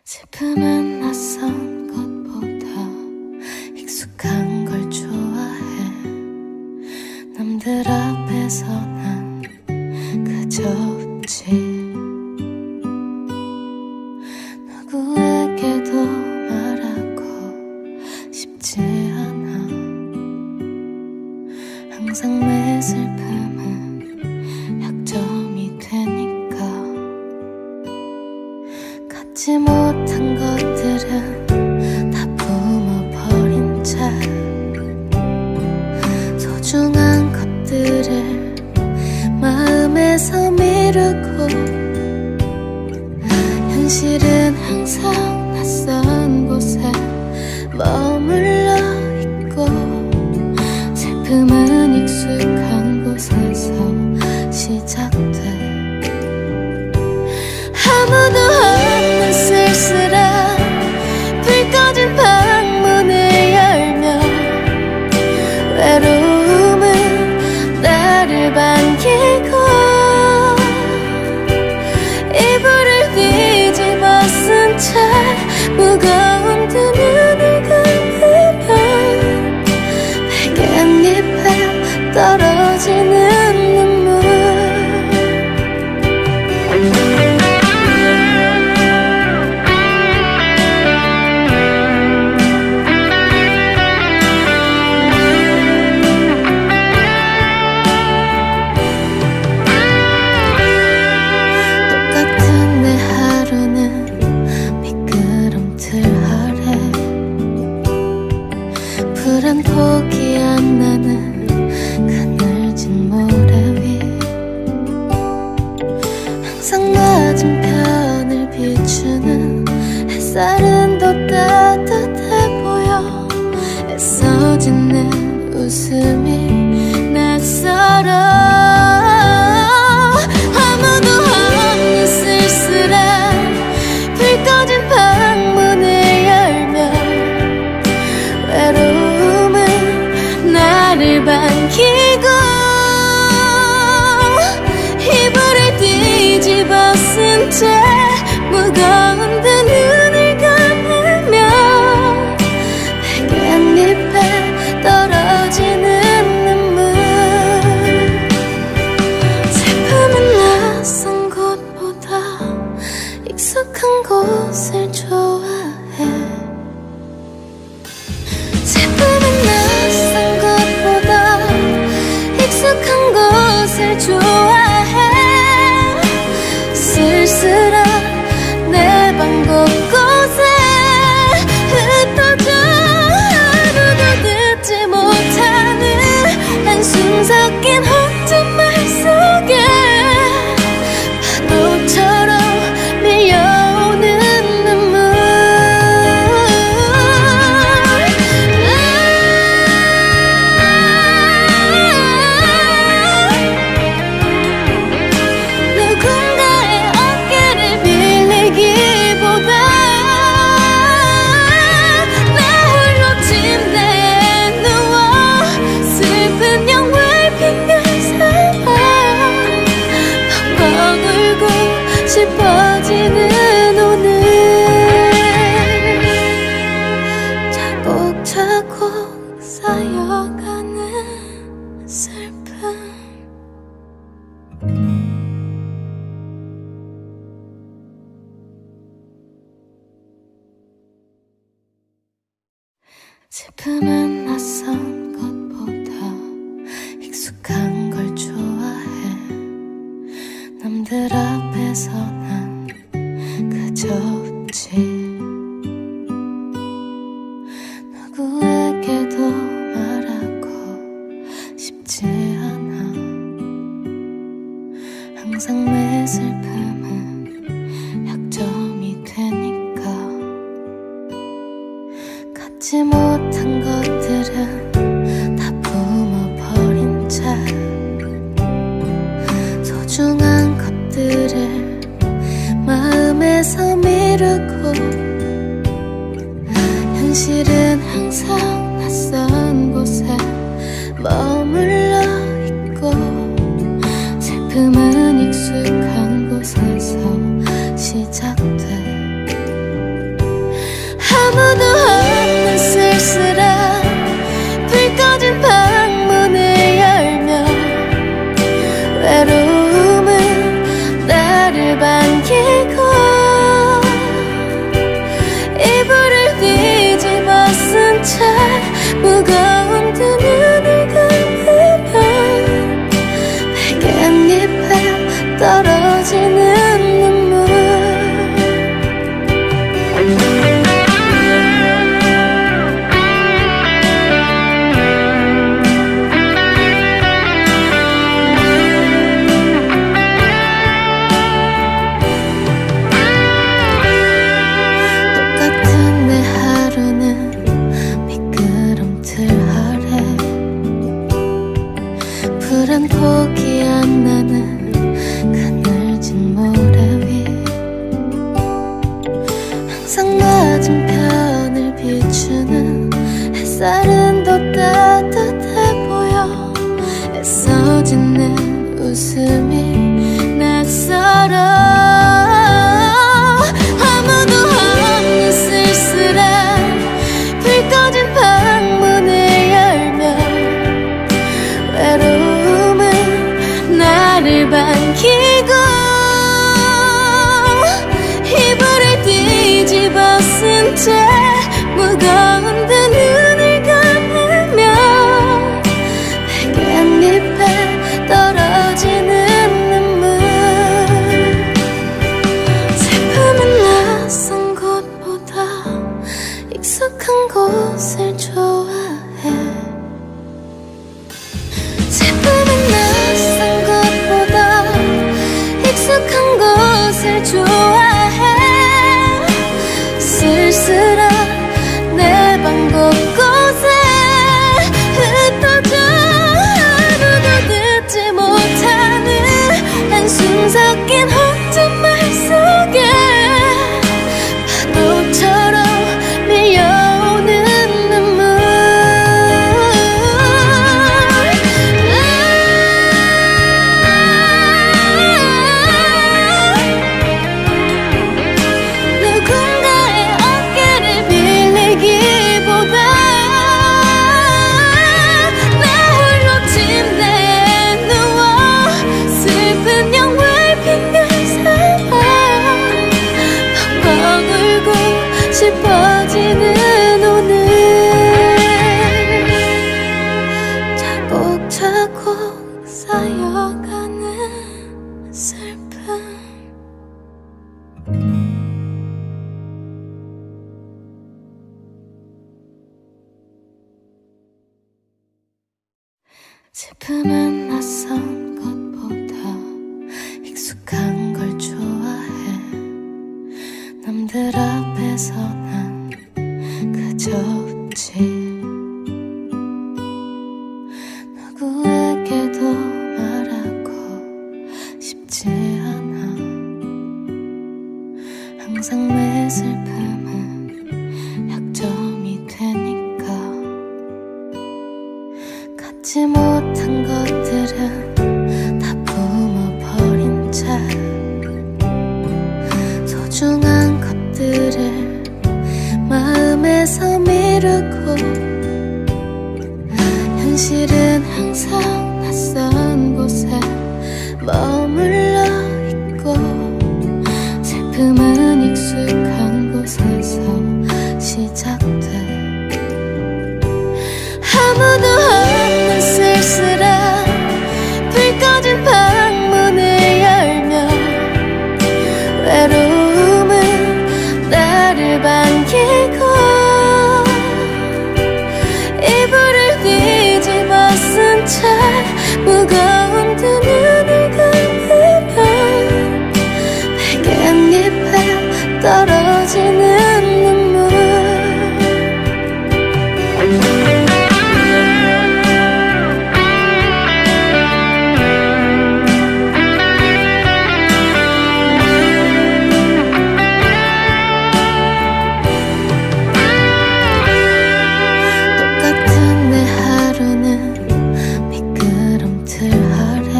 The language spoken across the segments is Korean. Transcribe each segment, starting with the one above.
슬픔은 낯선 것보다 익숙한 걸 좋아해. 남들 앞에서 난 그저 웃지. 누구에게도 말하고 싶지 않아. 항상 내 슬픔은 약점이 되니까. 갖지 못한 것들은 다 품어버린 채 소중한 것들을 마음에서 미루고, 현실은 항상 낯선 곳에 머물러 있고, 슬픔은 익숙한 곳에서 시작돼. 아무도 없는 쓸쓸한 불 꺼진 방문을 열며 외로움은 나를 반기고, 이불을 뒤집어 쓴 채 무거운 두 눈을 감으면 백엔잎에 떨어지는 눈물. 똑같은 내 하루는 미끄럼틀 아래, 불안 포기 안 나는 그늘진 모래 위, 항상 맞은편을 비추는 햇살은 더 따뜻해 보여. 애써 짓는 웃음이 낯설어. 아무도 없는 쓸쓸한 불 꺼진 방문을 열며 외로움은 나를 반기고, 이불을 뒤집어 쓴 채 무거운 두 눈을 감으며 백엔잎에 떨어지는 눈물. 슬픔은 낯선 곳보다 익숙한 곳을 좋아해. 슬픔은 낯선 곳보다 익숙한 곳을 좋아해. 쓸쓸한 내 방 곳곳에 흩어져 아무도 듣지 못하는 한숨 섞인 혼잣말 속에 파도처럼 밀려오는 눈물. 누군가의 어깨를 빌리기보다 나 홀로 침대에 누워 슬픈 영화를 핑계 삼아 펑펑 울고 싶어지는 오늘. 차곡차곡 쌓여가는 슬픔. 슬픔은 낯선 것보다 익숙한 걸 좋아해. 남들 앞에서 난 그저 웃지. 누구에게도 말하고 싶지 않아. 항상 내 슬픔은 약점이 되니까. 갖지 못한 것들은 다 품어버린 채 소중한 것들을 마음에서 미루고, 현실은 항상 낯선 곳에 머물러 있고, 슬픔은 익숙한 곳에서 시작돼. 항상 맞은편을 비추는 햇살은 더 따뜻해 보여. 애써 짓는 웃음이 낯설어. 아무도 없는 쓸쓸한 불 꺼진 방문을 열며 외로움은 나를 반기고 이불을 뒤집어 쓴 채 무거운 두 눈을 감으며 백엔잎에 떨어지는 눈물. 슬픔은 낯선 곳보다 익숙한 곳을 좋아해. 슬픔은 낯선 곳보다 익숙한 곳을 좋아해. 쓸쓸한 내 방 곳곳에 흩어져 아무도 듣지 못하는 한숨 섞인 혼잣말 속에 파도처럼 밀려오는 눈물. 누군가의 어깨를 빌리기보다 나 홀로 침대에 누워 슬픈 영화를 핑계 삼아 펑펑 울고 싶어지는 오늘. 차곡차곡 쌓여가는 슬픔. 슬픔은 낯선 것보다 익숙한 걸 좋아해. 남들 앞에서 난 그저 웃지. 누구에게도 말하고 싶지 않아. 항상 내 슬픔은 약점이 되니까. 갖지 못한 것들은 다 품어버린 채 소중한 것들을 마음에서 미루고 현실은 항상 낯선 곳에 머물러 있고 슬픔은 익숙한 곳에서 시작돼. 아무도 없는 쓸쓸한 불 꺼진 방문을 열며 외로움은 나를 반기고 이불을 뒤집어 쓴 채 무거운 두 눈을 감으며 백엔잎에 떨어지는 눈물. 똑같은 내 하루는 미끄럼틀 아래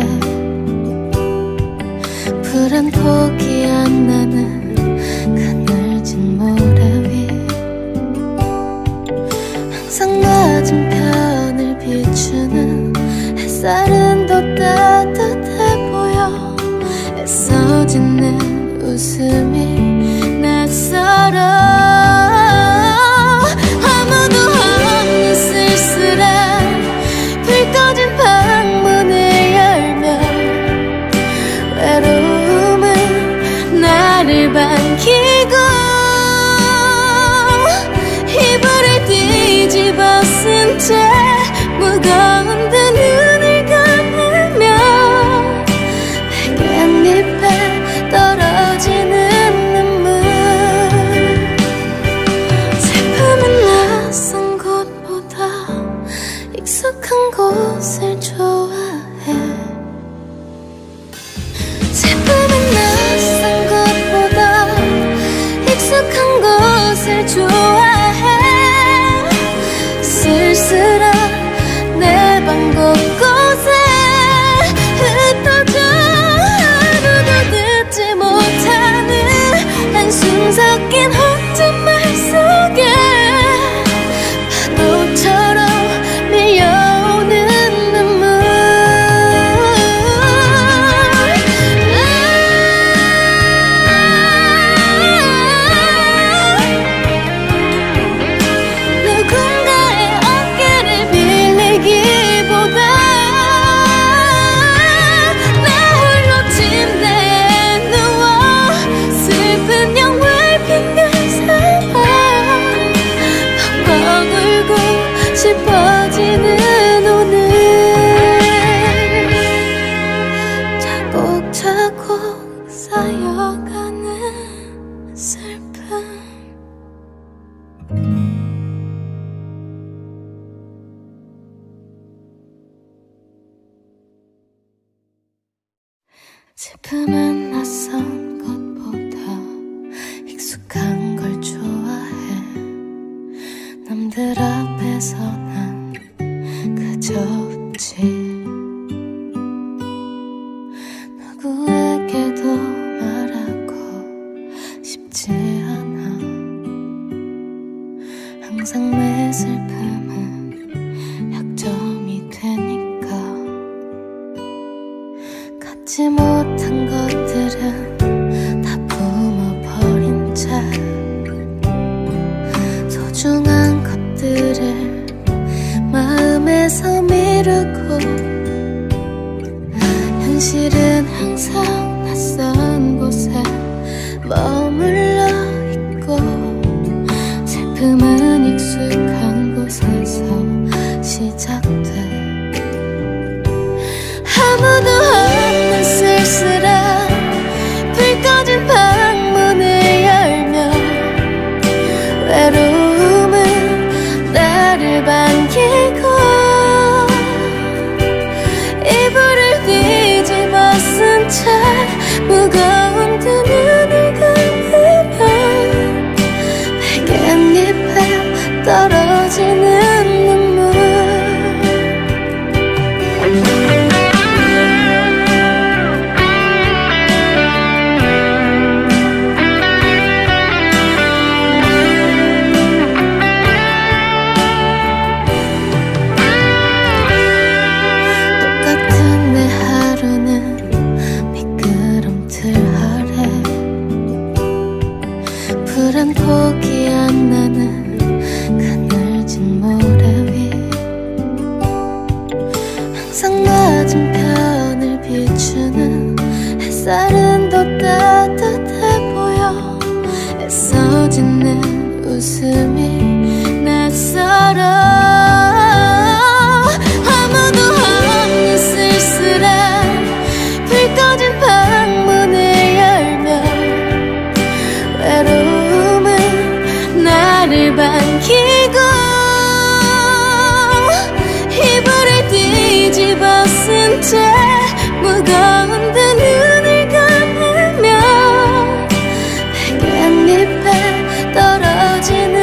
불안 포기 안 나는 그늘진 모래 위 항상 맞은편을 비추는 햇살은 더 따뜻해 보여. 애써 짓는 웃음이 낯설어. 아무도 없는 쓸쓸한 불 꺼진 방문을 열며 외로움은 나를 반기고 이불을 뒤집어 쓴 채 무거운 두 눈을 감으며 백엔잎에 떨어지는 익숙한 곳을 좋아해 쓸쓸한 내 방 곳곳에 흩어져 아무도 듣지 못하는 한숨 섞인 혼잣말 속에 파도처럼 밀려오는 눈물 누군가의 어깨를 빌리기보다 나 홀로 침대에 누워 슬픈 영화를 핑계 삼아 펑펑 울고 싶어지는 오늘 차곡차곡 쌓여가는 슬픔 슬픔은 낯선 것보다 익숙한 걸 좋아해 남들 앞에서 난 그저 웃지 누구에게도 말하고 싶지 않아 항상 내 슬픔은 약점이 되니까 갖지 못한 것들은 다 품어버린 채 소중한 것들을 마음에서 미루고 현실은 항상 낯선 곳에 머물러 있고 슬픔은 익숙한 곳에서 시작돼 아무도 없는 쓸쓸한 불 꺼진 방문을 열며 외로움은 나를 반기고 이불을 뒤집어 쓴 채 무거운 두 눈을 감으면 백엔잎에 떨어지는 눈물 똑같은 내 하루는 미끄럼틀 아래 불안 포기 안 나는 그늘진 모래 위 항상 맞은편을 비추는 햇살은 더 따뜻해 보여 애써 짓는 웃음이 낯설어 아무도 없는 쓸쓸한 불 꺼진 방문을 열며 외로움은 나를 반기고 이불을 뒤집어 쓴 채 무거운 두 눈을 감으며 백엔잎에 떨어지는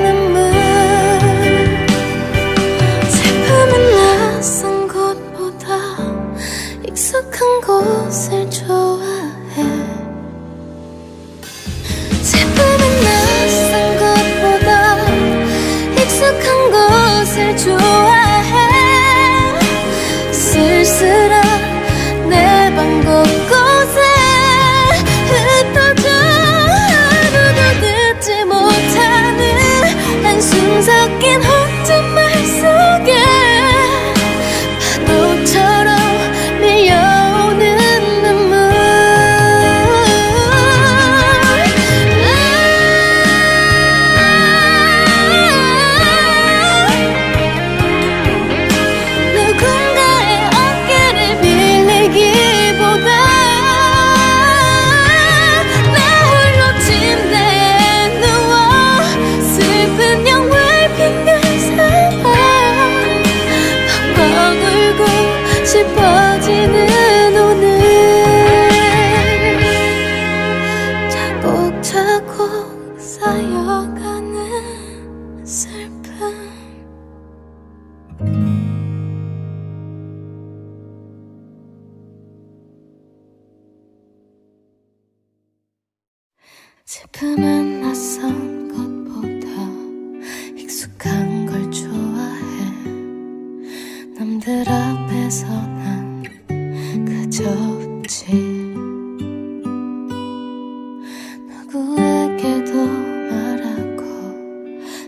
눈물 슬픔은 낯선 곳보다 익숙한 곳을 좋아해 슬픔은 낯선 곳보다 익숙한 곳을 좋아해 쓸쓸한 내 방 곳곳에 흩어져 아무도 듣지 못하는 한숨 섞인 혼잣말 속에 파도처럼 밀려오는 눈물 누군가의 어깨를 빌리기보다 나 홀로 침대에 누워 슬픈 영화를 핑계 쌓여가는 슬픔. 슬픔은 낯선 것보다 익숙한 걸 좋아해. 남들 앞에서 난 그저 웃지. 누구에게도 말하고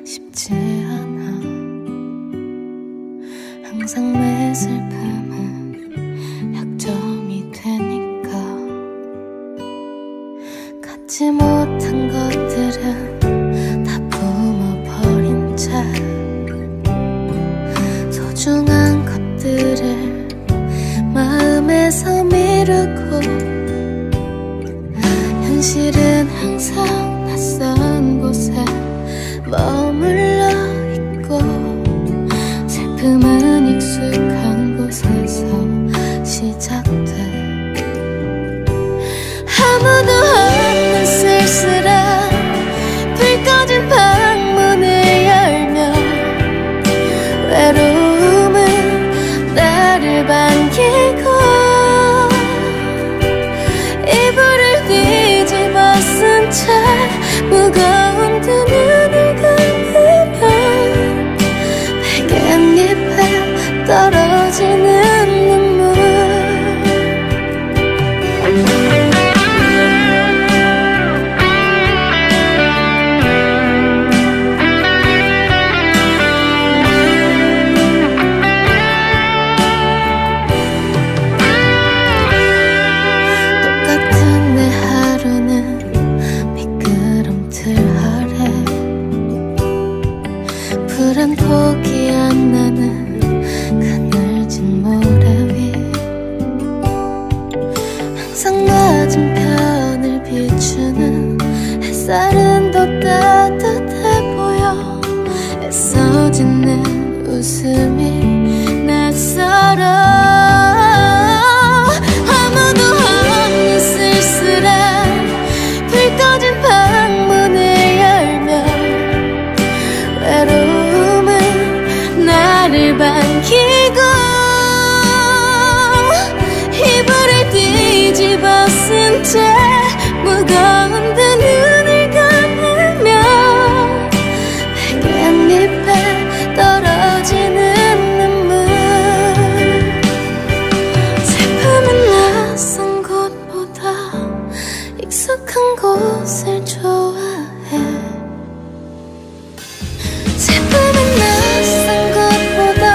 싶지 않아. 항상 내 슬픔은 약점이 되니까. 갖지 못한 것들은 다 품어버린 채 소중한 것들을 마음에서 미루고, 현실은 항상 낯선 곳에 머물러 있고, 슬픔은 익숙한 곳에서 시작돼. 아무도 없는 쓸쓸한 불 꺼진 방문을 열며 외로움은 나를 반기고, 이불을 뒤집어 쓴 채 무거운 두 눈을 감으면 백엔잎에 떨어지는 눈물. 똑같은 내 하루는 미끄럼틀 아래. 불안 포기 안 나는 그늘진 모래 위. 항상 맞은편을 비추는 햇살은 더 따뜻해 보여. 애써 짓는 웃음이 낯설어. 아무도 없는 쓸쓸한 불 꺼진 방문을 열며 외로움은 나를 반기고, 이불을 뒤집어 쓴 채 무거운 두 눈을 감으며 백엔잎에 떨어지는 눈물. 슬픔은 낯선 곳보다 익숙한 곳을 좋아해. 슬픔은 낯선 곳보다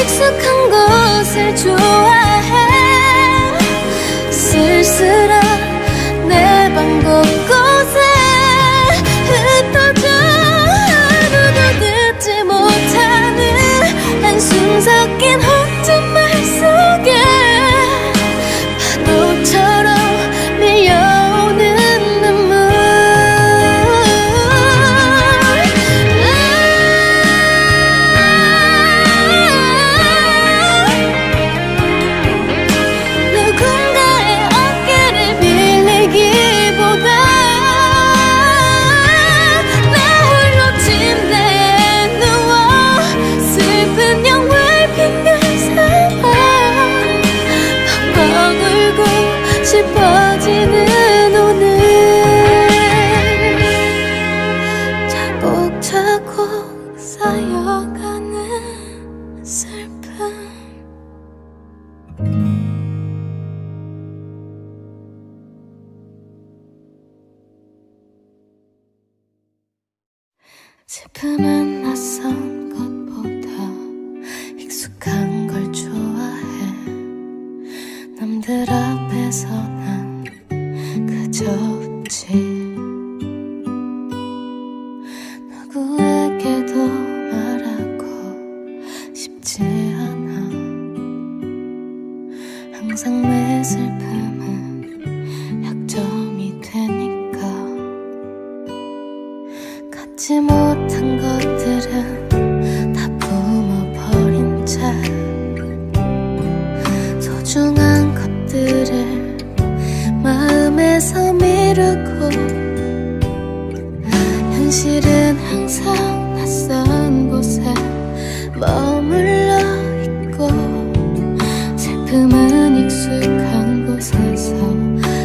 익숙한 곳을 좋아해. 쓸쓸한 내 방 곳곳에 흩어져. 아무도 듣지 못하는 한숨 섞인 혼잣말 속에 파도처럼 밀려오는 눈물. 누군가의 어깨를 빌리기보다 나 홀로 침대에 누워 슬픈 영화를 핑계 삼아 펑펑 울고 싶어지는 오늘. 차곡차곡 쌓여가는 슬픔. 슬픔은 낯선 것보다 익숙한 걸 좋아해. 남들 앞에서 난 그저 웃지. 누구에게도 말하고 싶지 않아. 항상 내 슬픔은 약점이 되니까. 갖지 못한 것들은 다 품어버린 채 소중한 것들을 마음에서 미루고, 현실은 항상 낯선 곳에 머물러 있고 슬픔은 익숙한 곳에서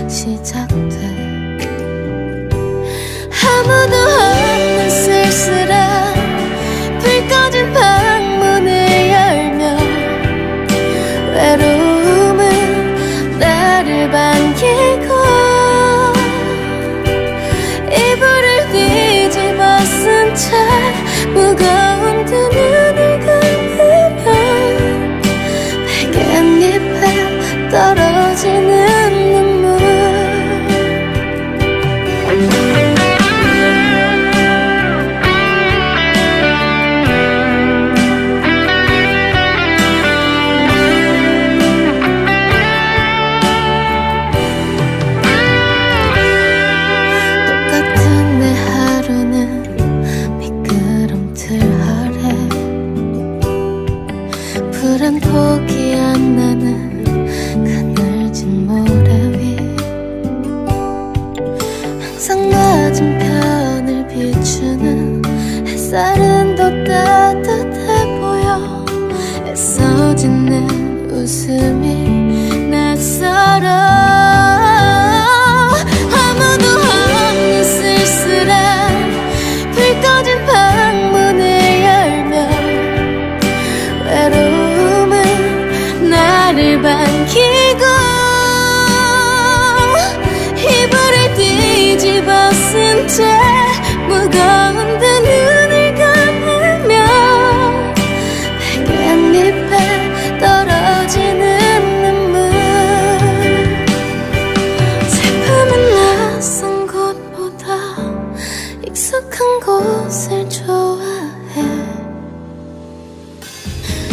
시작돼. 아무도 없는 쓸쓸한 불 꺼진 방문을 열며 외로움은 나를 반기고 이불을 뒤집어 쓴 채 무거운 두 눈을 감으면 백엔잎에 떨어지는 눈물. 똑같은 내 하루는 미끄럼틀 아래 불은 포기 안 나는 그늘진 모래 위 항상 맞은편을 비추는 햇살은 더 따뜻해 보여. 애써 짓는 웃음이 낯설어. 아무도 없는 쓸쓸한 불 꺼진 방문을 열며 외로움은 나를 반기고 이불을 뒤집어 쓴 채 무거운 두 눈을 감으며 백엔잎에 떨어지는 눈물. 슬픔은 낯선 곳보다 익숙한 곳을 좋아해.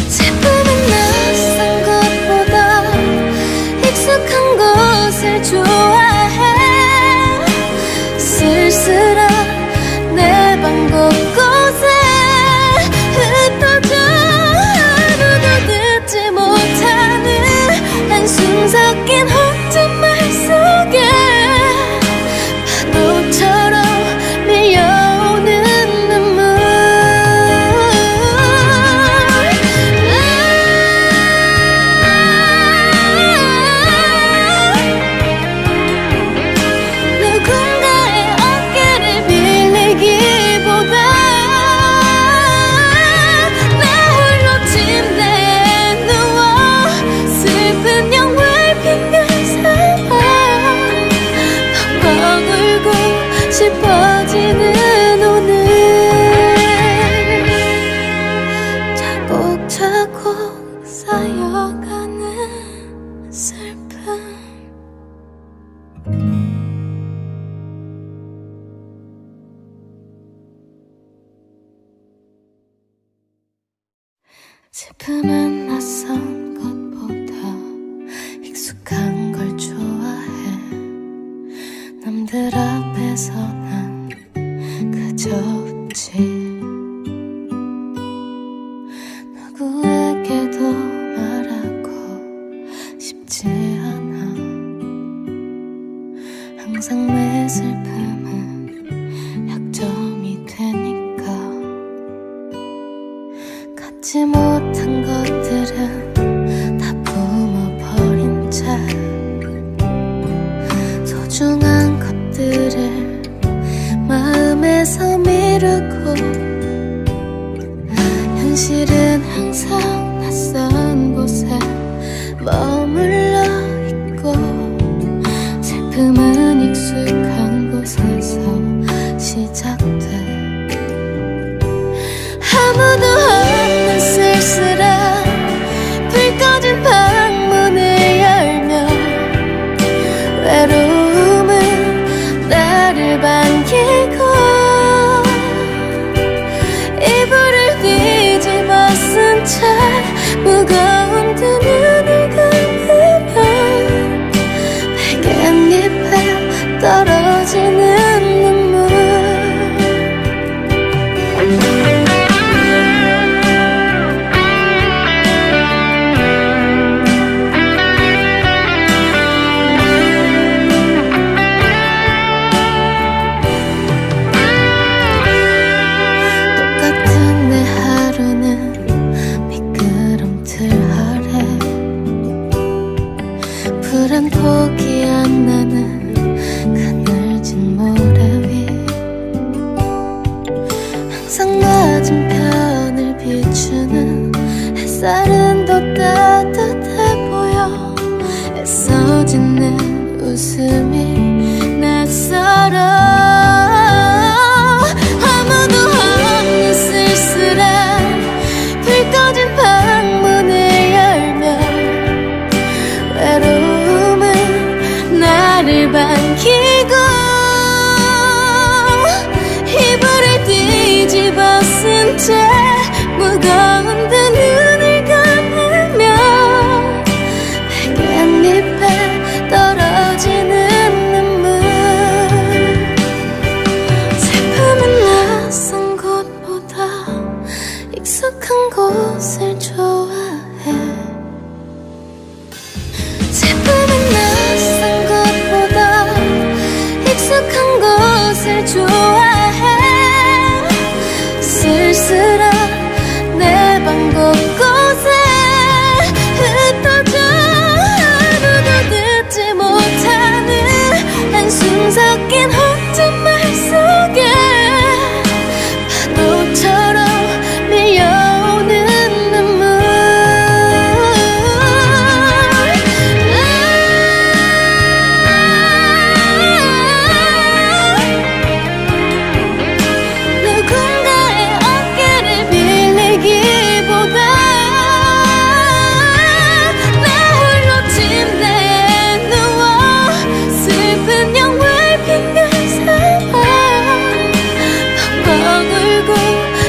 슬픔은 낯선 곳보다 익숙한 곳을 좋아해. 쓸쓸한 내 방 곳곳에 흩어져 아무도 듣지 못하는 한숨 섞인 혼잣말 속에 파도처럼 밀려오는 눈물. 누군가의 어깨를 빌리기보다 나 홀로 침대에 누워 슬픈 영화를 핑계 삼아 펑펑 울고 싶어지는 오늘. 차곡차곡 쌓여가는 슬픔. 슬픔은 낯선 것보다 익숙한 걸 좋아해. 남들 앞에서 난 그저 웃지. 누구에게도 말하고 싶지 않아. 항상 내 슬픔은 약점이 되니까. 갖지 못한 것들은 다 뿜어버린 채 소중한 것들을 마음에서 미루고 현실은 항상 낯선 곳에 머물러 있고 슬픔은 익숙한 곳에서 시작돼. 아무도 없는 쓸쓸한 불 꺼진 방문을 열며 외로움은 나를 반기고 이불을 뒤집어 쓴 채 무거운 두 눈을 감으면 백엔잎에 떨어지는 눈물.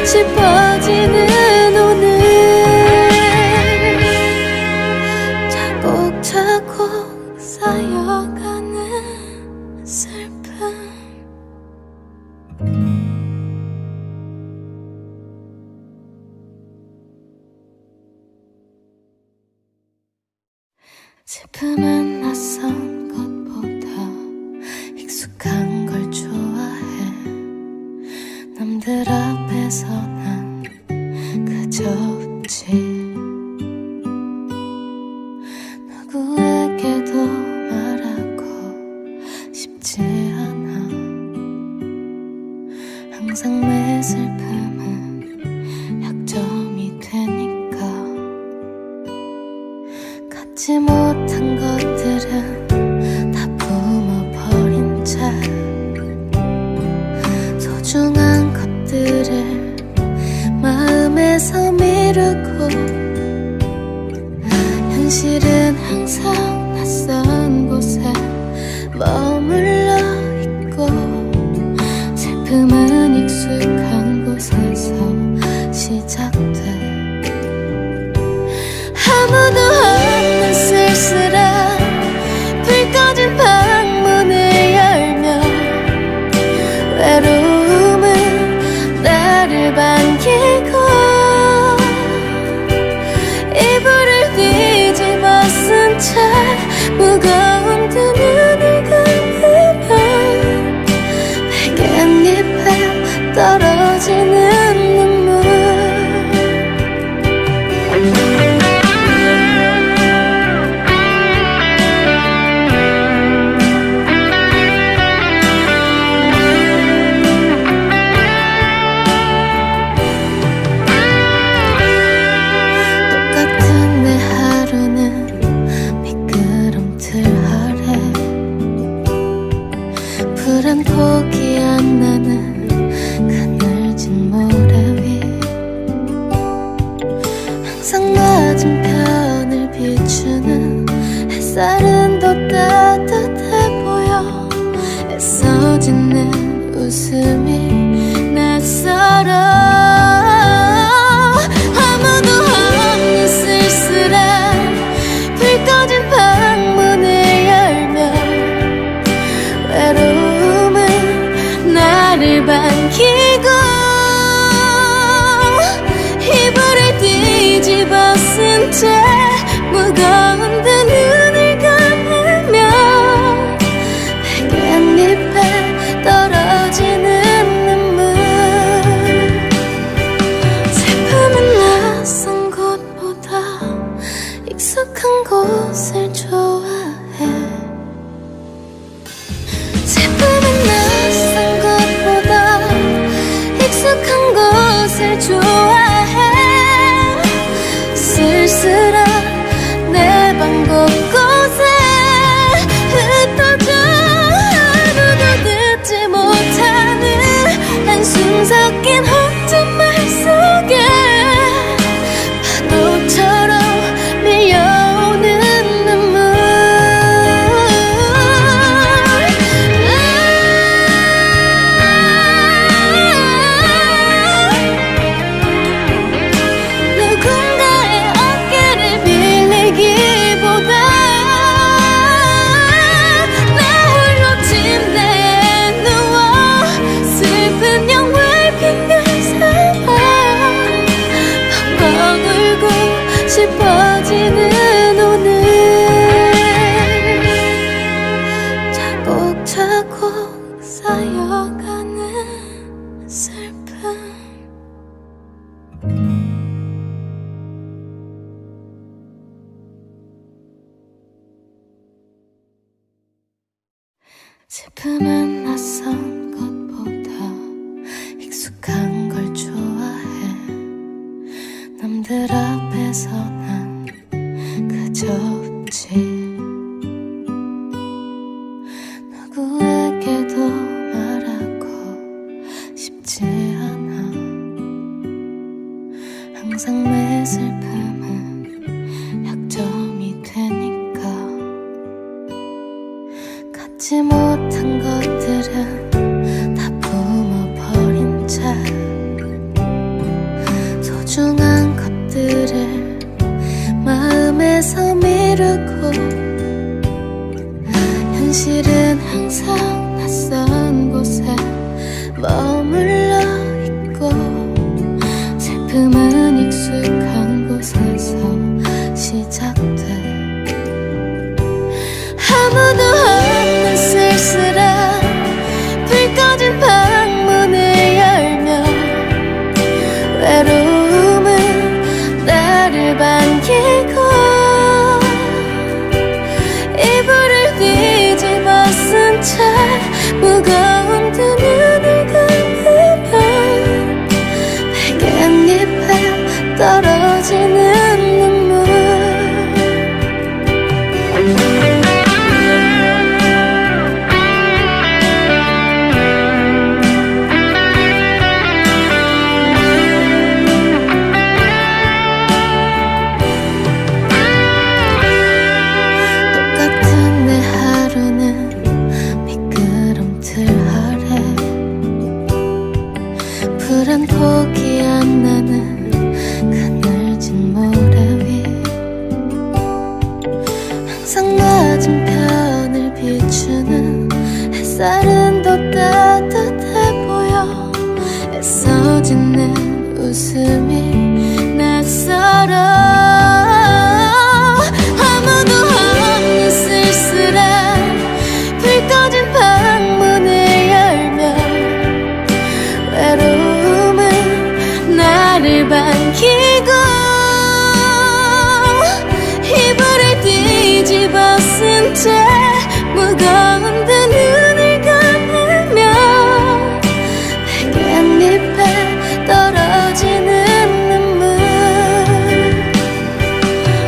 싶어지는 오늘 차곡차곡 쌓여가는 슬픔 슬픔은 낯선 것보다 익숙한 걸 좋아해 남들 앞에서 난 그저 웃지 누구에게도 말하고 싶지 않아 항상 내 슬픔은 약점이 되니까 갖지 못한 것들은 다 품어버린 채 소중한 것들을 마음에서 미루고 현실은 항상 낯선 곳에 머물러 있고 슬픔은 익숙한 곳에서 시작돼 아무도 없는 쓸쓸한 불 꺼진 방문을 열며 외로움은 나를 반기고 이불을 뒤집어 쓴 채 무거운 두 눈을 감으면 백엔잎에 떨어지는 눈물 똑같은 내 하루는 미끄럼틀 아래 불안 포기 안 나는 그늘진 모래 위 항상 맞은편을 비추는 햇살은 더 따뜻해 보여 애써 짓는 웃음이 낯설어 아무도 없는 쓸쓸한 불 꺼진 방문을 열며 외로움은 나를 반기고 이불을 뒤집어 쓴 채 무거운 두 눈을 감으며 백엔잎에 떨어지는 눈물 슬픔은 낯선 곳보다 익숙한 곳을 좋아해 슬픔은 낯선 곳보다 익숙한 곳을 좋아해 쓸쓸한 내 방 곳곳에 흩어져 아무도 듣지 못하는 한숨 섞인 혼잣말 속에 파도처럼 밀려오는 눈물 누군가의 어깨를 빌리기보다 나 홀로 침대에 누워 슬픈 영화를 핑계 삼아 펑펑 울고 싶어지는 오늘 차곡차곡 쌓여가는 슬픔 슬픔은 낯선 것보다 익숙한 걸 좋아해 남들 앞에서 난 그저 웃지 누구에게도 말하고 싶지 않아 항상 내 슬픔은 약점이 되니까 갖지 못한 것들은 다 품어버린 채 머물러 있고 슬픔은 익숙한 곳에서 시작돼. 아무도 없는 쓸쓸한 불 꺼진 방문을 열며 외로움은 나를 반기고 이불을 뒤집어 쓴 채 무거운 두 눈을 감으면 백엔잎에 떨어지는 눈물. 똑같은 내 하루는 미끄럼틀 아래 불안 포기 안 나는 그늘진 모래 위 항상 맞은편을 비추는 햇살은 더 따뜻해 보여. 애써 짓는 웃음이 낯설어. 아무도 없는 쓸쓸한 불 꺼진 방문을 열며 외로움은 나를 반기고 이불을 뒤집어 쓴 채 무거운 두 눈을 감으며 백엔잎에 떨어지는 눈물.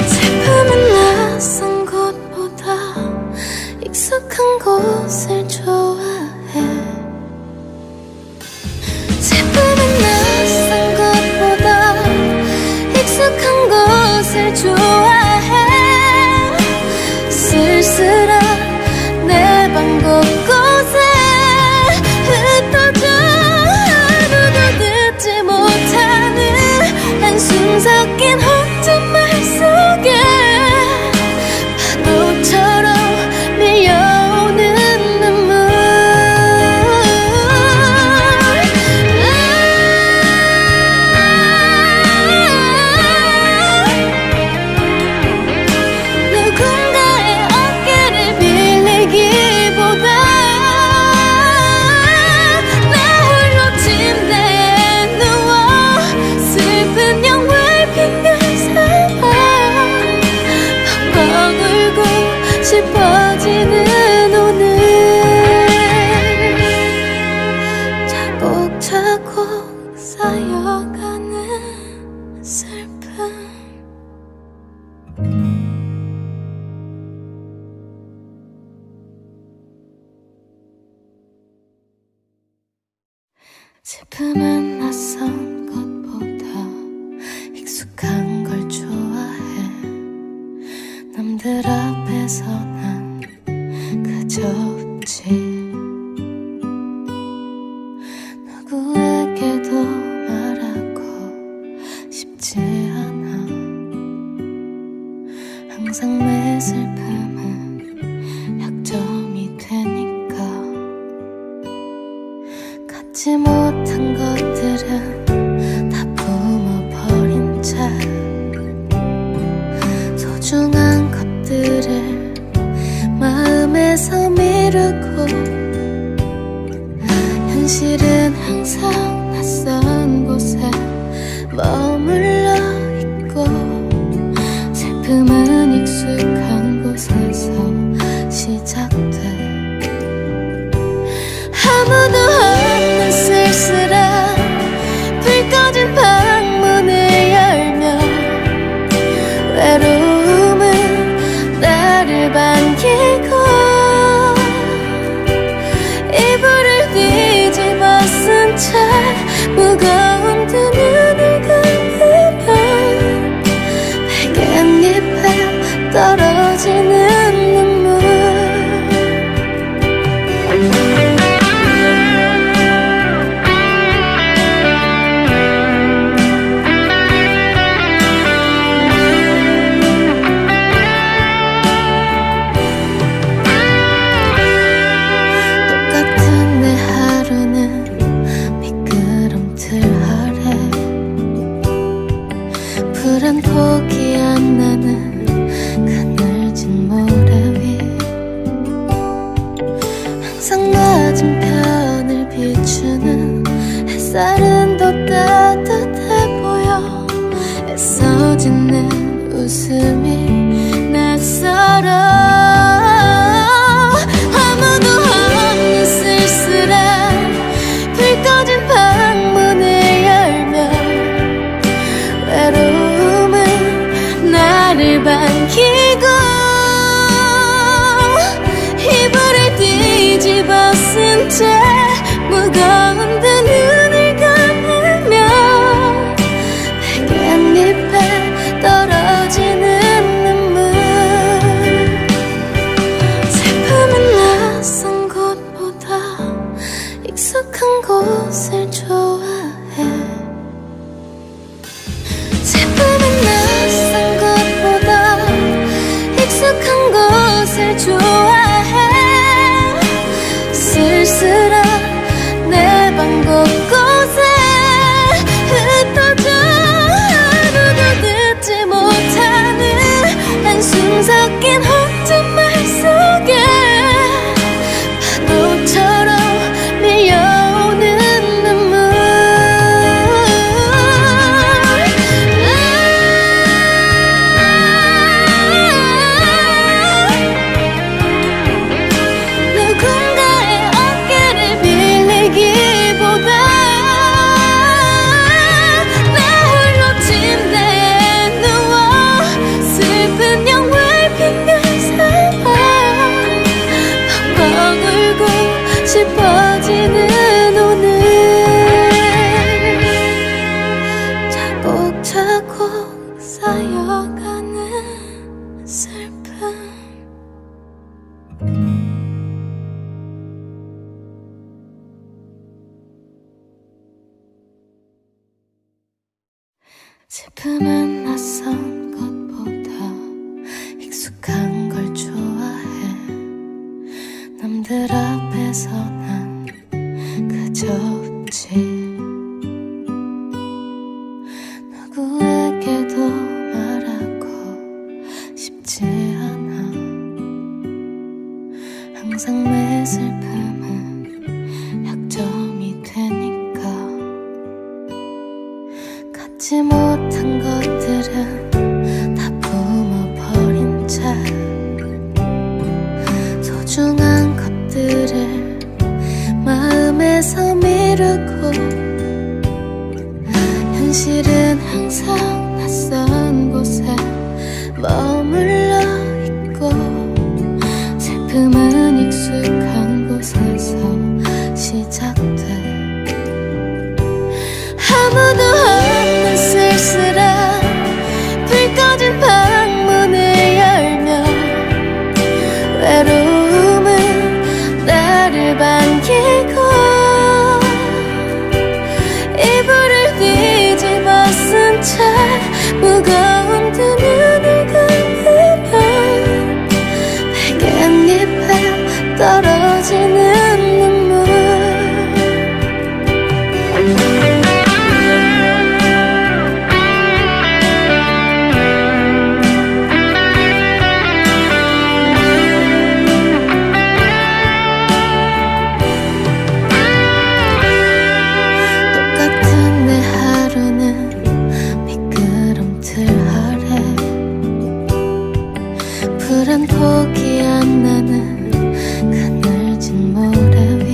슬픔은 낯선 곳보다 익숙한 곳을 좋아해. 슬픔은 낯선 곳보다 익숙한 곳을 좋아해. 쓸쓸한 내 방 곳곳에 흩어져 아무도 듣지 못하는 한숨 섞인 혼잣말 속에 파도처럼 밀려오는 눈물. 누군가의 어깨를 빌리기보다 나 홀로 침대에 누워 슬픈 영화를 핑계 삼아 펑펑 울고 싶어지는 오늘. 차곡차곡 쌓여가는 슬픔. 슬픔은 낯선 것보다 익숙한 걸 좋아해. 남들 앞에서 난 그저 웃지. 누구에게도 말하고 싶지 않아. 항상 내 슬픔은 약점이 되니까. 갖지 못한 것들은 다 품어버린 채 소중한 것들을 마음에서 미루고 현실은 항상 낯선 곳에 머물러 있고 슬픔은 익숙한 곳에서 시작돼. 아무도 없는 쓸쓸한 불 꺼진 방문을 열며 외로움은 나를 반기고 이불을 뒤집어 쓴 채 햇살은 더 따뜻해 보여. 애써 짓는 웃음이 낯설어. 아무도 없는 쓸쓸한 불 꺼진 방문을 열면 외로움은 나를 반기고 이불을 뒤집어 쓴 채 무거운 두 눈을 감으며 백연잎에 떨어지는 눈물. 슬픔은 낯선 곳보다 익숙한 곳을 좋아해. 슬픔은 낯선 곳보다 익숙한 곳을 좋아해. 쓸쓸한 내 방 곳곳에 흩어져 아무도 듣지 못하는 한숨 섞인 혼잣말 속에 파도처럼 밀려오는 눈물. 누군가의 어깨를 빌리기보다 나 홀로 침대에 누워 슬픈 영화를 핑계 삼아 펑펑 울고 싶어지는 오늘. 차곡차곡 쌓여가는 슬픔. 슬픔은 낯선 것보다 익숙한 걸 좋아해. 남들 앞에서 난 그저 웃지. 누구에게도 말하고 싶지 않아. 항상 내 슬픔은 약점이 되니까. 갖지 못한 것들은 다 품어버린 채 소중한 것들을 마음에서 미루고 현실은 항상 낯선 곳에 머물러 있고 슬픔은 익숙한 곳에서 시작돼. 아무도 없는 쓸쓸한 불 꺼진 방문을 열면 외로움은 나를 반기고 이불을 뒤집어 쓴 채 무거운 두 눈을 감으면 백연잎에 떨어지는 눈물. 똑같은 내 하루는 미끄럼틀 아래 불은 포기 안 나는 그늘진 모래 위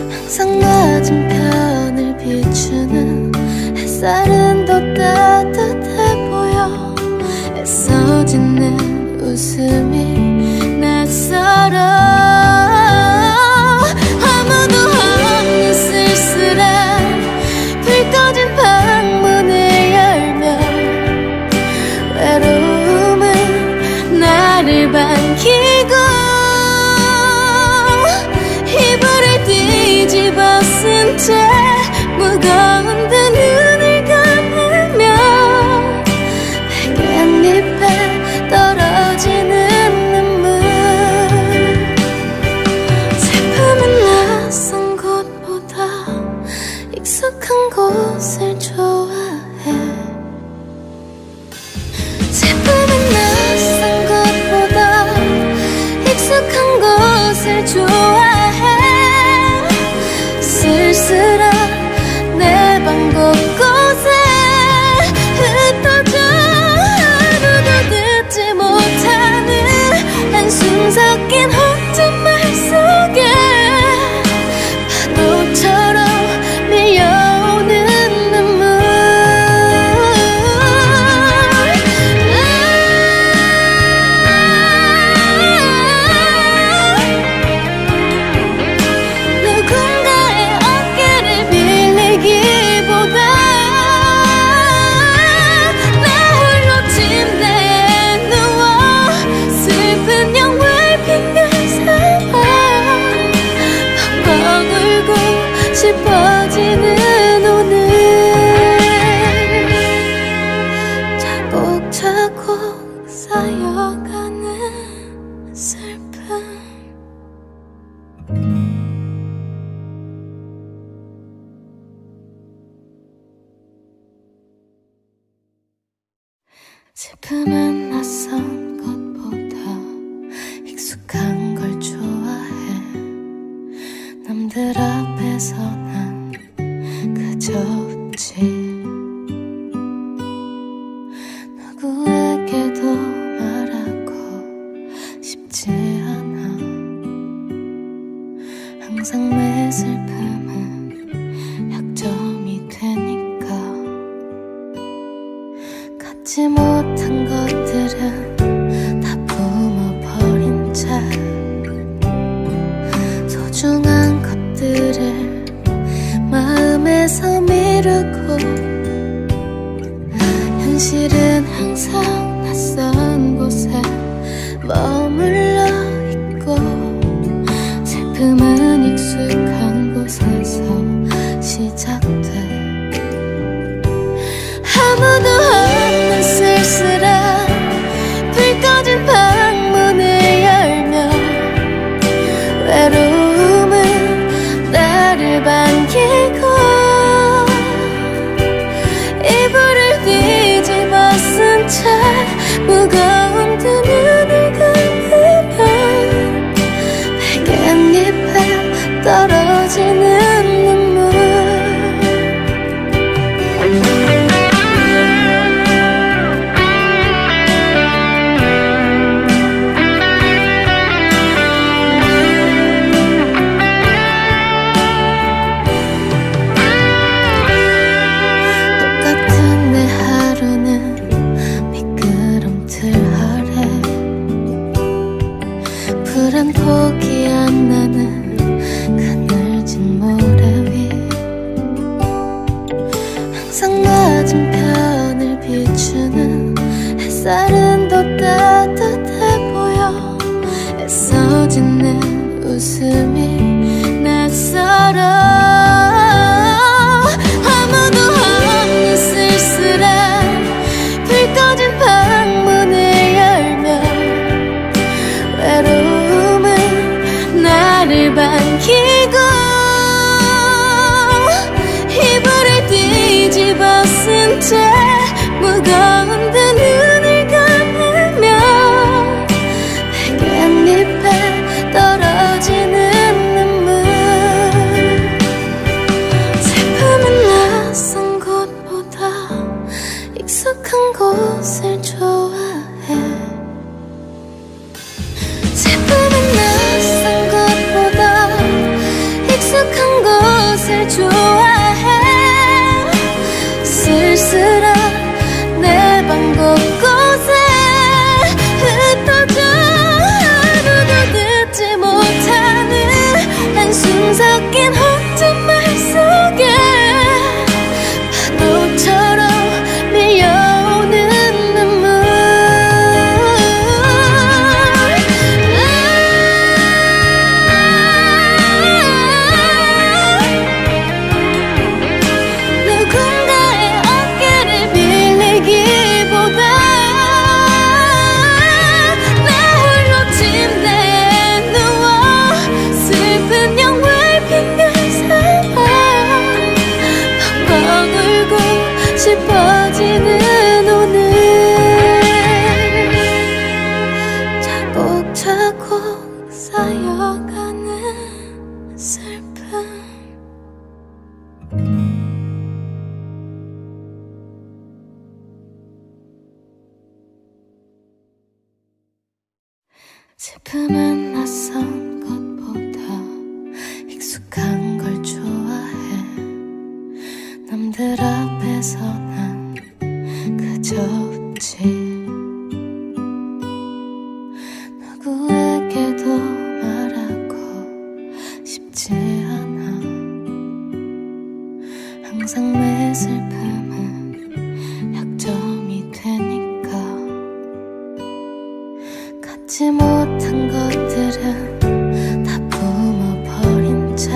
항상 맞은편을 비추는 햇살은 더 따뜻해 보여. 애써 짓는 웃음이 낯설어. 아무도 없는 쓸쓸한 불 꺼진 방문을 열면 외로움은 나를 반기고 이불을 뒤집어 쓴 채 싶어지는 오늘 차곡차곡 쌓여가는 슬픔 슬픔은 낯선 것보다 익숙한 걸 좋아해 남들 앞에서 난 그저 웃지 누구에게도 말하고 싶지 않아 항상 내 슬픔은 약점이 되니까 갖지 못한 것들은 다 뿜어버린 채 소중한 것들을 마음에서 미루고 현실은 항상 낯선 곳에 머물러 있고 슬픔은 익숙한 곳에서 시작돼 아무도 없는 쓸쓸한 불 꺼진 방문을 열며 외로움은 나를 반기고 이불을 뒤집어 쓴 채 무거운 두 눈을 감으면 백엔잎에 떨어지는 눈물 불은 포기 안 나는 그늘진 모래 위 항상 맞은편을 비추는 햇살은 더 따뜻해 보여 애써 짓는 웃음이 낯설어 아무도 없는 쓸쓸한 불 꺼진 방문을 열며 외로움은 나를 반기고 이불을 뒤집어 쓴 채 무거운 두 눈을 감으며 백엔잎에 떨어지는 눈물 슬픔은 낯선 곳보다 익숙한 곳을 좋아해 슬픔은 낯선 것보다 익숙한 곳을 좋아해 쓸쓸한 내 방 곳곳에 흩어져 아무도 듣지 못하는 한숨 섞인 혼잣말 속에 파도처럼 밀려오는 눈물 싶어지는 오늘 차곡차곡 쌓여가는 슬픔 슬픔은 낯선 것보다 익숙한 걸 좋아해 남들 앞에서 난 그저 웃지 누구에게도 말하고 싶지 않아 항상 내 슬픔은 약점이 되니까 갖지 못한 것들은 다 뿜어버린 채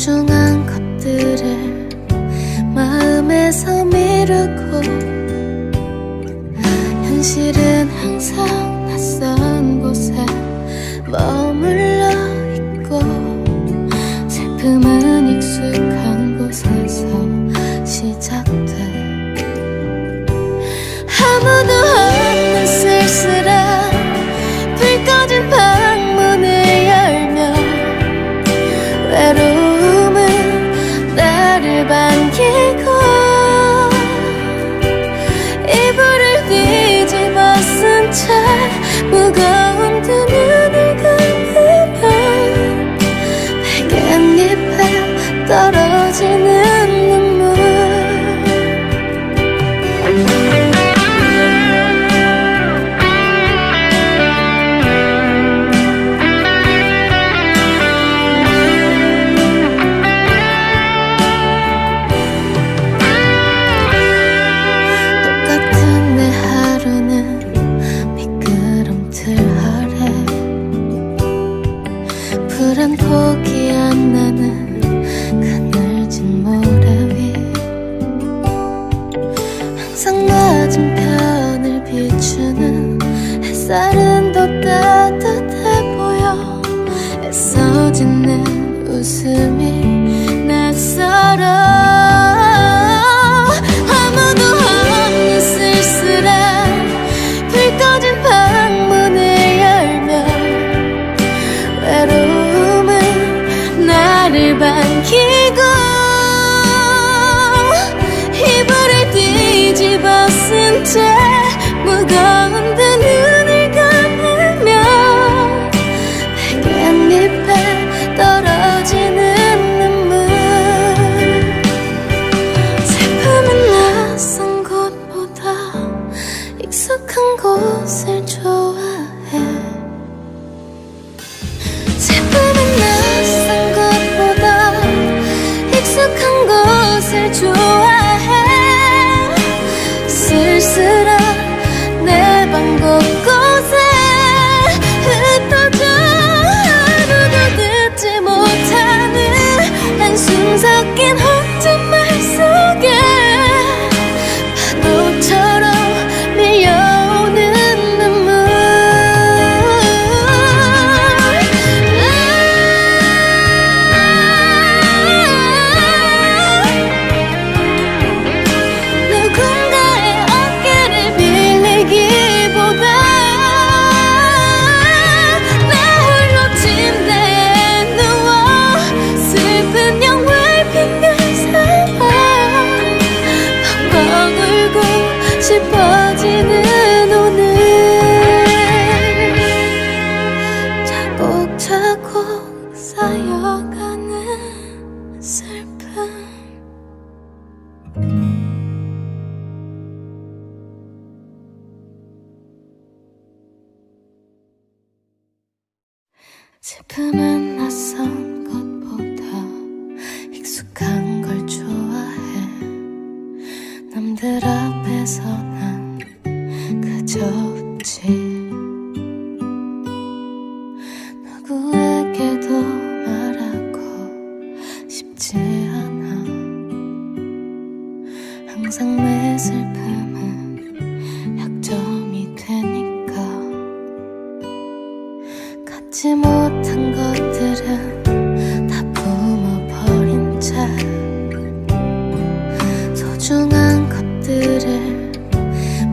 소중한 것들을 마음에서 미루고 현실은 항상 낯선 곳에 머물러 있고 슬픔은 익숙한 곳에서 시작돼. 아무도 없는 쓸쓸한 불 꺼진 방문을 열며 외로움은 나를 반기고 이불을 뒤집어 쓴 채 무거운 두 눈을 감으면 백엔잎에 떨어지는 눈물. 똑같은 내 하루는 미끄럼틀 아래 푸른 포기 안 나는 그늘진 모래 위 항상 맞은편을 비추는 햇살은 더 따뜻해 보여. 애써 짓는 웃음이 낯설어. 아무도 없는 쓸쓸한 불 꺼진 방문을 열며 외로움은 나를 반기고 이불을 뒤집어 쓴 채 무거운 두 눈을 감으며 백엔잎에 떨어지는 눈물. 슬픔은 낯선 곳보다 익숙한 곳을 좋아해. 슬픔은 낯선 곳보다 익숙한 곳을 좋아해. 쓸쓸한 내 방 곳곳에 흩어져 아무도 듣지 못하는 한숨 섞인 혼잣말 속에 파도처럼 밀려오는 눈물. 누군가의 어깨를 빌리기보다 나 홀로 침대에 누워 슬픈 영화를 핑계 삼아 펑펑 울고 싶어지는 오늘. 차곡차곡 쌓여가는 슬픔. 슬픔은 낯선 것보다 익숙한 걸 좋아해. 남들 앞에서 난 그저 웃지. 누구에게도 말하고 싶지 않아. 항상 내 슬픔은 약점이 되니까. 갖지 못한 것들은 다 품어버린 채 소중한 것들을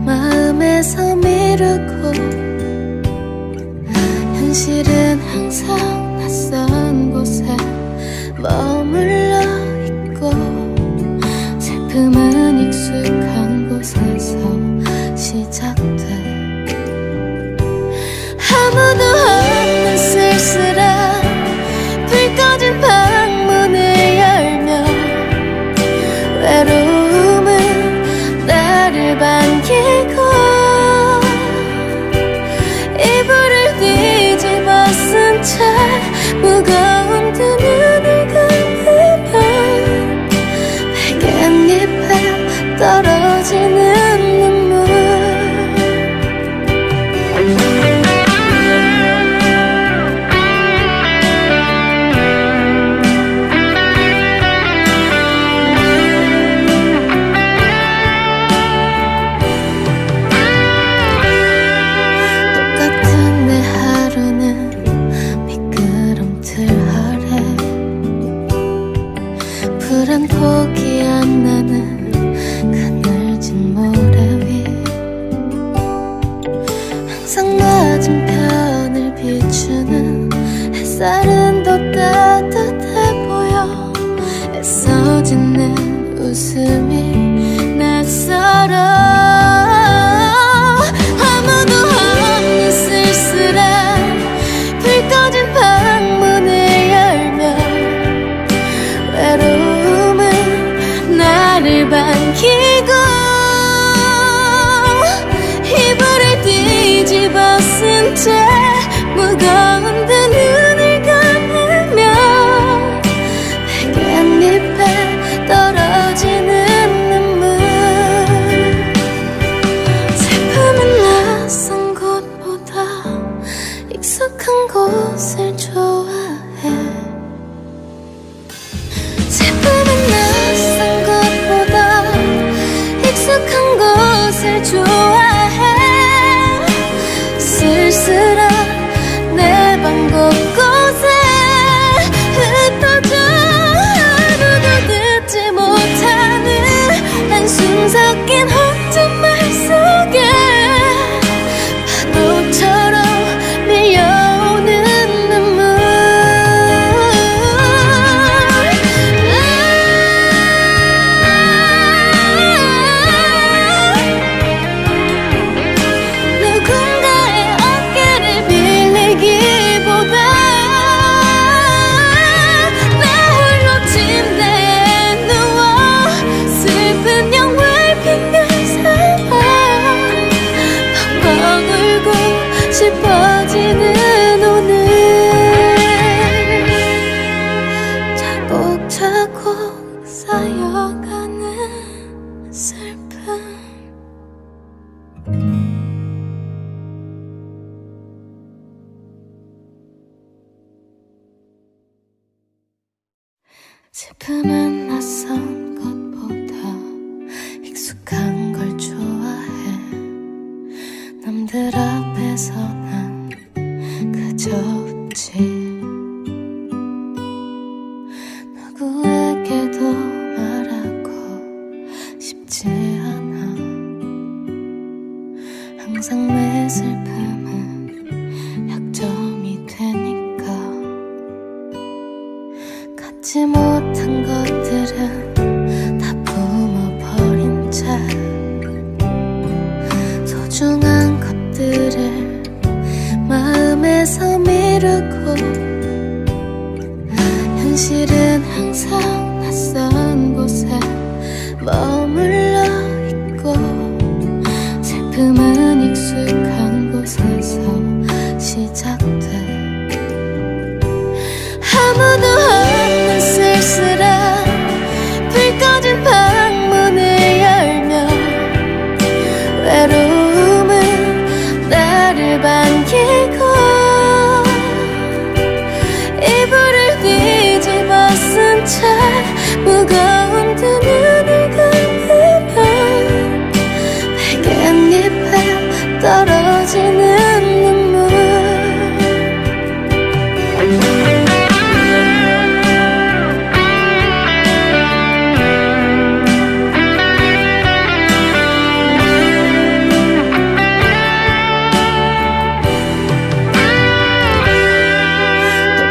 마음에서 미루고 현실은 항상 낯선 곳에 머물러 있고 슬픔은 익숙한 곳에 불안 포기 안 나는 그늘진 모래 위 항상 맞은편을 비추는 햇살은 더 따뜻해 보여 애써 짓는 웃음이 낯설어 아무도 없는 쓸쓸한 불 꺼진 방문을 열며 외로움은 나를 반기고 이불을 뒤집어 쓴 채 무거운 두 눈을 감으며 백엔잎에 떨어지는 눈물 슬픔은 낯선 곳보다 익숙한 곳을 좋아해 슬픔은 낯선 곳보다 익숙한 곳을 좋아해 쓸쓸한 내 방 곳곳에 흩어져 아무도 듣지 못하는 한숨 섞인 혼잣말 속에 파도처럼 밀려오는 눈물 누군가의 어깨를 빌리기보다 나 홀로 침대에 누워 슬픈 영화를 핑계 삼아 펑펑 울고 싶어지는 오늘 차곡차곡 쌓여가는 슬픔 슬픔은 낯선 것보다 익숙한 걸 좋아해 남들 앞에서 난 그저 웃지 누구에게도 말하고 싶지 않아 항상 내 슬픔은 약점이 되니까 갖지 못한 것들은 다 품어버린 채 소중한 것들을 마음에서 미루고 현실은 항상 낯선 곳에 머물러 있고 슬픔은 익숙한 곳에서 시작돼 아무도 없는 쓸쓸한 불 꺼진 방문을 열며 외로움은 나를 반기고 이불을 뒤집어 쓴 채 무거운 두 눈을 감으며 백엔잎에 떨어지는 눈물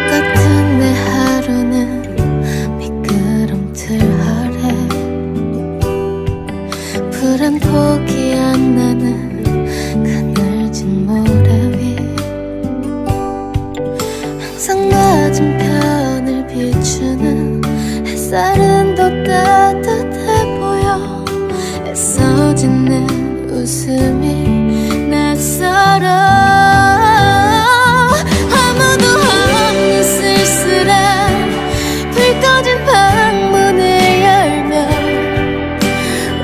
똑같은 내 하루는 미끄럼틀 아래 불안 포기 안 나는 그늘진 모래 위 항상 맞은편을 비추는 햇살은 더 따뜻해 보여 애써 짓는 웃음이 낯설어 아무도 없는 쓸쓸한 불 꺼진 방문을 열며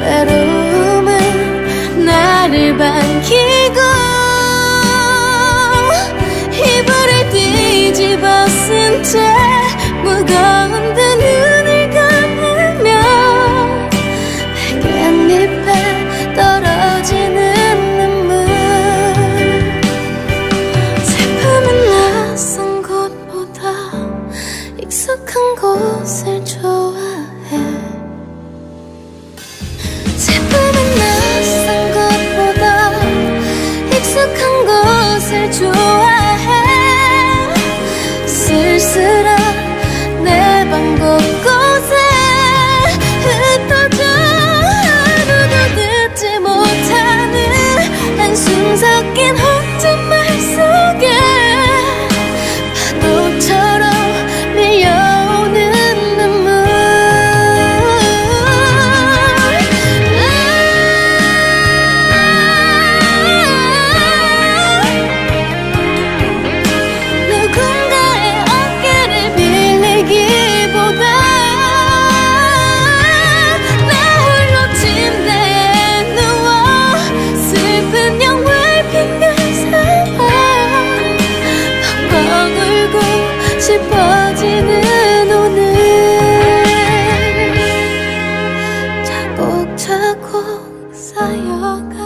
외로움은 나를 반기고 이불을 뒤집어 쓴 채 무거운 두 눈을 감으며 백엔잎에 떨어지는 눈물 슬픔은 낯선 곳보다 익숙한 곳을 좋아해 것을 좋아해 쓸쓸한 내 방 곳곳에 흩어져 아무도 듣지 못하는 한숨 섞인 혼잣말 속에 파도처럼 밀려오는 눈물 누군가의 어깨를 빌리기보다 나 홀로 침대에 누워 슬픈 영화를 핑계 삼아 펑펑 울고 싶어지는 오늘 차곡차곡 쌓여가